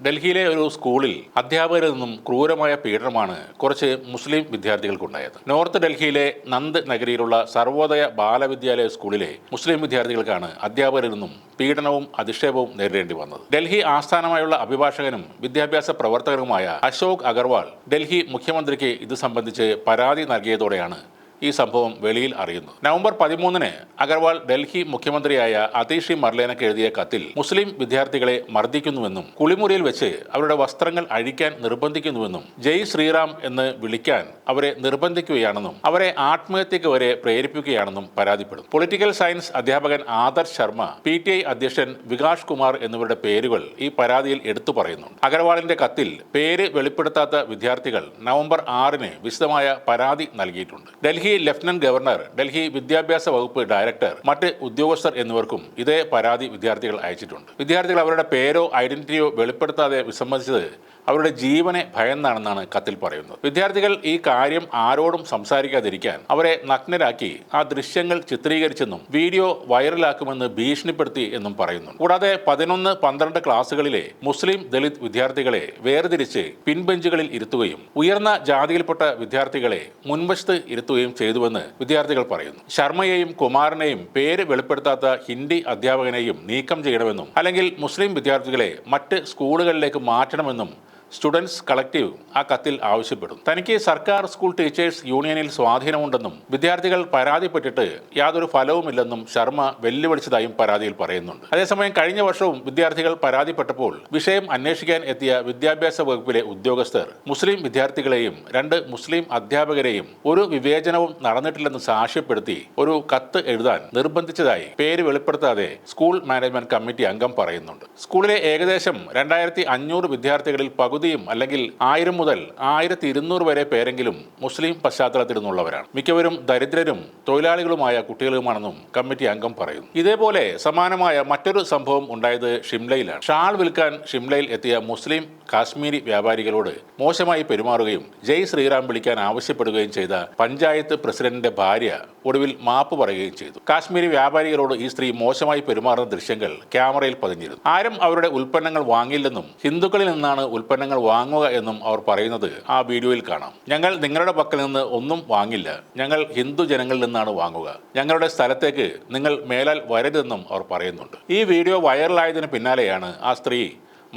ഡൽഹിയിലെ ഒരു സ്കൂളിൽ അധ്യാപകരിൽ നിന്നും ക്രൂരമായ പീഡനമാണ് കുറച്ച് മുസ്ലിം വിദ്യാർത്ഥികൾക്കുണ്ടായത്. നോർത്ത് ഡൽഹിയിലെ നന്ദ് നഗരിയിലുള്ള സർവോദയ ബാലവിദ്യാലയ സ്കൂളിലെ മുസ്ലിം വിദ്യാർത്ഥികൾക്കാണ് അധ്യാപകരിൽ നിന്നും പീഡനവും അധിക്ഷേപവും നേരിടേണ്ടി വന്നത്. ഡൽഹി ആസ്ഥാനമായുള്ള അഭിഭാഷകനും വിദ്യാഭ്യാസ പ്രവർത്തകനുമായ അശോക് അഗർവാൾ ഡൽഹി മുഖ്യമന്ത്രിക്ക് ഇത് സംബന്ധിച്ച് പരാതി നൽകിയതോടെയാണ് ഈ സംഭവം വെളിയിൽ അറിയുന്നത്. നവംബർ 13-ന് അഗർവാൾ ഡൽഹി മുഖ്യമന്ത്രിയായ അതീഷി മർലേനക്ക് എഴുതിയ കത്തിൽ മുസ്ലിം വിദ്യാർത്ഥികളെ മർദ്ദിക്കുന്നുവെന്നും കുളിമുറിയിൽ വെച്ച് അവരുടെ വസ്ത്രങ്ങൾ അഴിക്കാൻ നിർബന്ധിക്കുന്നുവെന്നും ജയ് ശ്രീറാം എന്ന് വിളിക്കാൻ അവരെ നിർബന്ധിക്കുകയാണെന്നും അവരെ ആത്മഹത്യക്ക് വരെ പ്രേരിപ്പിക്കുകയാണെന്നും പരാതിപ്പെടും. പൊളിറ്റിക്കൽ സയൻസ് അധ്യാപകൻ ആദർശ് ശർമ്മ, PTI അധ്യക്ഷൻ വികാഷ് കുമാർ എന്നിവരുടെ പേരുകൾ ഈ പരാതിയിൽ എടുത്തു പറയുന്നുണ്ട്. അഗർവാളിന്റെ കത്തിൽ പേര് വെളിപ്പെടുത്താത്ത വിദ്യാർത്ഥികൾ നവംബർ 6-ന് വിശദമായ പരാതി നൽകിയിട്ടുണ്ട്. ഡൽഹി ലഫ്റ്റനന്റ് ഗവർണർ, ഡൽഹി വിദ്യാഭ്യാസ വകുപ്പ് ഡയറക്ടർ, മറ്റ് ഉദ്യോഗസ്ഥർ എന്നിവർക്കും ഇതേ പരാതി വിദ്യാർത്ഥികൾ അയച്ചിട്ടുണ്ട്. വിദ്യാർത്ഥികൾ അവരുടെ പേരോ ഐഡന്റിറ്റിയോ വെളിപ്പെടുത്താതെ വിസമ്മതിച്ചത് അവരുടെ ജീവനെ ഭയന്നാണെന്നാണ് കത്തിൽ പറയുന്നത്. വിദ്യാർത്ഥികൾ ഈ കാര്യം ആരോടും സംസാരിക്കാതിരിക്കാൻ അവരെ നഗ്നരാക്കി ആ ദൃശ്യങ്ങൾ ചിത്രീകരിച്ചെന്നും വീഡിയോ വൈറലാക്കുമെന്ന് ഭീഷണിപ്പെടുത്തി എന്നും പറയുന്നു. കൂടാതെ 11-12 ക്ലാസ്സുകളിലെ മുസ്ലിം ദളിത് വിദ്യാർത്ഥികളെ വേർതിരിച്ച് പിൻബെഞ്ചുകളിൽ ഇരുത്തുകയും ഉയർന്ന ജാതിയിൽപ്പെട്ട വിദ്യാർത്ഥികളെ മുൻവശത്ത് ഇരുത്തുകയും ചെയ്തുവെന്ന് വിദ്യാർത്ഥികൾ പറയുന്നു. ശർമ്മയെയും കുമാറിനെയും പേര് വെളിപ്പെടുത്താത്ത ഹിന്ദി അധ്യാപകനെയും നീക്കം ചെയ്യണമെന്നും അല്ലെങ്കിൽ മുസ്ലിം വിദ്യാർത്ഥികളെ മറ്റ് സ്കൂളുകളിലേക്ക് മാറ്റണമെന്നും സ്റ്റുഡൻസ് കളക്റ്റീവ് ആ കത്തിൽ ആവശ്യപ്പെടും. തനിക്ക് സർക്കാർ സ്കൂൾ ടീച്ചേഴ്സ് യൂണിയനിൽ സ്വാധീനമുണ്ടെന്നും വിദ്യാർത്ഥികൾ പരാതിപ്പെട്ടിട്ട് യാതൊരു ഫലവുമില്ലെന്നും ശർമ്മ വെല്ലുവിളിച്ചതായും പരാതിയിൽ പറയുന്നുണ്ട്. അതേസമയം കഴിഞ്ഞ വർഷവും വിദ്യാർത്ഥികൾ പരാതിപ്പെട്ടപ്പോൾ വിഷയം അന്വേഷിക്കാൻ എത്തിയ വിദ്യാഭ്യാസ വകുപ്പിലെ ഉദ്യോഗസ്ഥർ മുസ്ലിം വിദ്യാർത്ഥികളെയും 2 മുസ്ലിം അധ്യാപകരെയും ഒരു വിവേചനവും നടന്നിട്ടില്ലെന്ന് സാക്ഷ്യപ്പെടുത്തി ഒരു കത്ത് എഴുതാൻ നിർബന്ധിച്ചതായി പേര് വെളിപ്പെടുത്താതെ സ്കൂൾ മാനേജ്മെന്റ് കമ്മിറ്റി അംഗം പറയുന്നുണ്ട്. സ്കൂളിലെ ഏകദേശം 2500 വിദ്യാർത്ഥികളിൽ പകുതി അല്ലെങ്കിൽ 1000 മുതൽ 1200 വരെ പേരെങ്കിലും മുസ്ലിം പശ്ചാത്തലത്തിൽ നിന്നുള്ളവരാണ്. മിക്കവരും ദരിദ്രരും തൊഴിലാളികളുമായ കുട്ടികളുമാണെന്നും കമ്മിറ്റി അംഗം പറയുന്നു. ഇതേപോലെ സമാനമായ മറ്റൊരു സംഭവം ഉണ്ടായത് ഷിംലയിലാണ്. ഷാൾ വിൽക്കാൻ ഷിംലയിൽ എത്തിയ മുസ്ലിം കാശ്മീരി വ്യാപാരികളോട് മോശമായി പെരുമാറുകയും ജയ് ശ്രീറാം വിളിക്കാൻ ആവശ്യപ്പെടുകയും ചെയ്ത പഞ്ചായത്ത് പ്രസിഡന്റിന്റെ ഭാര്യ ഒടുവിൽ മാപ്പ് പറയുകയും ചെയ്തു. കാശ്മീരി വ്യാപാരികളോട് ഈ സ്ത്രീ മോശമായി പെരുമാറുന്ന ദൃശ്യങ്ങൾ ക്യാമറയിൽ പതിഞ്ഞിരുന്നു. ആരും അവരുടെ ഉൽപ്പന്നങ്ങൾ വാങ്ങില്ലെന്നും ഹിന്ദുക്കളിൽ നിന്നാണ് ഉൽപ്പന്നങ്ങൾ വാങ്ങുക എന്നും അവർ പറയുന്നത് ആ വീഡിയോയിൽ കാണാം. ഞങ്ങൾ നിങ്ങളുടെ പക്കൽ നിന്ന് ഒന്നും വാങ്ങില്ല, ഞങ്ങൾ ഹിന്ദു ജനങ്ങളിൽ നിന്നാണ് വാങ്ങുക, ഞങ്ങളുടെ സ്ഥലത്തേക്ക് നിങ്ങൾ മേലാൽ വരരുതെന്നും അവർ പറയുന്നുണ്ട്. ഈ വീഡിയോ വൈറലായതിനു പിന്നാലെയാണ് ആ സ്ത്രീ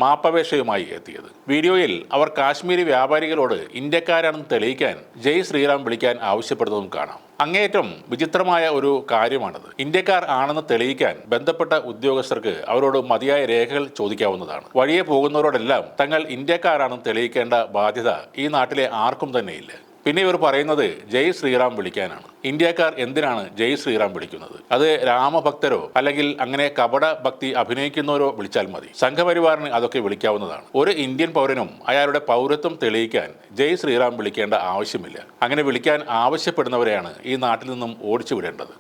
മാപ്പപേക്ഷയുമായി എത്തിയത്. വീഡിയോയിൽ അവർ കാശ്മീരി വ്യാപാരികളോട് ഇന്ത്യക്കാരാണെന്ന് തെളിയിക്കാൻ ജയ് ശ്രീറാം വിളിക്കാൻ ആവശ്യപ്പെടുന്നതും കാണാം. അങ്ങേയറ്റം വിചിത്രമായ ഒരു കാര്യമാണത്. ഇന്ത്യക്കാർ ആണെന്ന് തെളിയിക്കാൻ ബന്ധപ്പെട്ട ഉദ്യോഗസ്ഥർക്ക് അവരോട് മതിയായ രേഖകൾ ചോദിക്കാവുന്നതാണ്. വഴിയെ പോകുന്നവരോടെല്ലാം തങ്ങൾ ഇന്ത്യക്കാരാണെന്ന് തെളിയിക്കേണ്ട ബാധ്യത ഈ നാട്ടിലെ ആർക്കും തന്നെയില്ല. പിന്നെ ഇവർ പറയുന്നത് ജയ് ശ്രീറാം വിളിക്കാനാണ്. ഇന്ത്യക്കാർ എന്തിനാണ് ജയ് ശ്രീറാം വിളിക്കുന്നത്? അത് രാമഭക്തരോ അല്ലെങ്കിൽ അങ്ങനെ കപട ഭക്തി അഭിനയിക്കുന്നവരോ വിളിച്ചാൽ മതി. സംഘപരിവാറിന് അതൊക്കെ വിളിക്കാവുന്നതാണ്. ഒരു ഇന്ത്യൻ പൗരനും അയാളുടെ പൗരത്വം തെളിയിക്കാൻ ജയ് ശ്രീറാം വിളിക്കേണ്ട ആവശ്യമില്ല. അങ്ങനെ വിളിക്കാൻ ആവശ്യപ്പെടുന്നവരെയാണ് ഈ നാട്ടിൽ നിന്നും ഓടിച്ചു വിടേണ്ടത്.